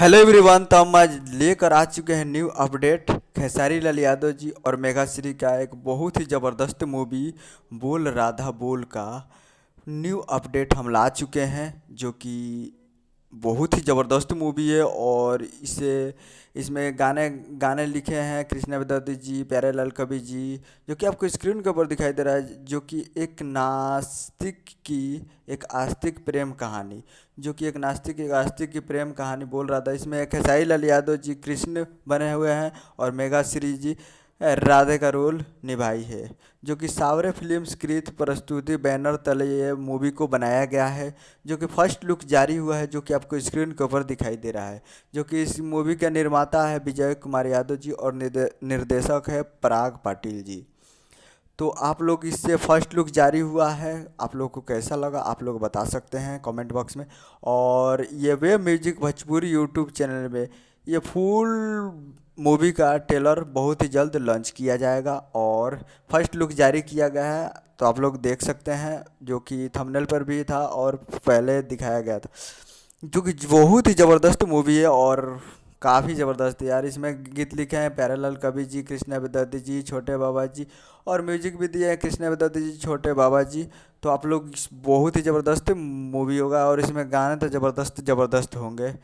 Hello everyone. तो हम आज लेकर आ चुके हैं न्यू अपडेट। खेसारी लाल यादव जी और मेघा श्री का एक बहुत ही ज़बरदस्त मूवी बोल राधा बोल का न्यू अपडेट हम ला चुके हैं, जो कि बहुत ही ज़बरदस्त मूवी है। और इसे इसमें गाने गाने लिखे हैं कृष्णा विद्यार्थी जी, प्यारेलाल कवि जी, जो कि आपको स्क्रीन के ऊपर दिखाई दे रहा है। जो कि एक नास्तिक की एक आस्तिक प्रेम कहानी, जो कि एक आस्तिक की प्रेम कहानी बोल रहा था। इसमें खेसारी लाल यादव जी कृष्ण बने हुए हैं और मेघा श्री जी राधे का रोल निभाई है। जो कि सावरे फिल्म्स कृत प्रस्तुति बैनर तले ये मूवी को बनाया गया है, जो कि फर्स्ट लुक जारी हुआ है, जो कि आपको स्क्रीन के ऊपर दिखाई दे रहा है। जो कि इस मूवी का निर्माता है विजय कुमार यादव जी और निर्देशक है पराग पाटिल जी। तो आप लोग इससे फर्स्ट लुक जारी हुआ है, आप लोग को कैसा लगा आप लोग बता सकते हैं कमेंट बॉक्स में। और ये वे म्यूजिक भोजपुरी यूट्यूब चैनल में ये फुल मूवी का ट्रेलर बहुत ही जल्द लॉन्च किया जाएगा और फर्स्ट लुक जारी किया गया है। तो आप लोग देख सकते हैं, जो कि थंबनेल पर भी था और पहले दिखाया गया था। जो कि बहुत ही ज़बरदस्त मूवी है और काफ़ी ज़बरदस्त है यार। इसमें गीत लिखे हैं प्यारेलाल कवि जी, कृष्णा विद्यार्थी जी, छोटे बाबा जी, और म्यूजिक भी दिए हैं कृष्णा विद्यार्थी जी, छोटे बाबा जी। तो आप लोग बहुत ही ज़बरदस्त मूवी होगा और इसमें गाने तो ज़बरदस्त ज़बरदस्त होंगे।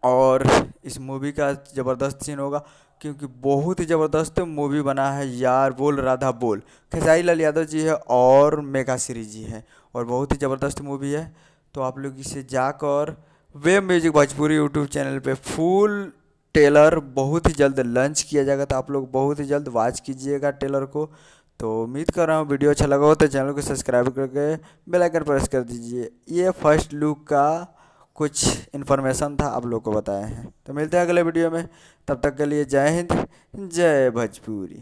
और इस मूवी का ज़बरदस्त सीन होगा, क्योंकि बहुत ही ज़बरदस्त मूवी बना है यार। बोल राधा बोल, खेसारी लाल यादव जी है और मेघा श्री जी हैं, और बहुत ही ज़बरदस्त मूवी है। तो आप लोग इसे जाकर web music Bhojpuri YouTube channel पे फुल ट्रेलर बहुत ही जल्द लॉन्च किया जाएगा। तो आप लोग बहुत ही जल्द वॉच कीजिएगा ट्रेलर को। तो उम्मीद कर रहा हूँ वीडियो अच्छा लगा हो तो चैनल को सब्सक्राइब करके बेल आइकन प्रेस कर दीजिए। ये फर्स्ट लुक का कुछ इन्फॉर्मेशन था, आप लोग को बताए हैं। तो मिलते हैं अगले वीडियो में, तब तक के लिए जय हिंद, जय भोजपुरी।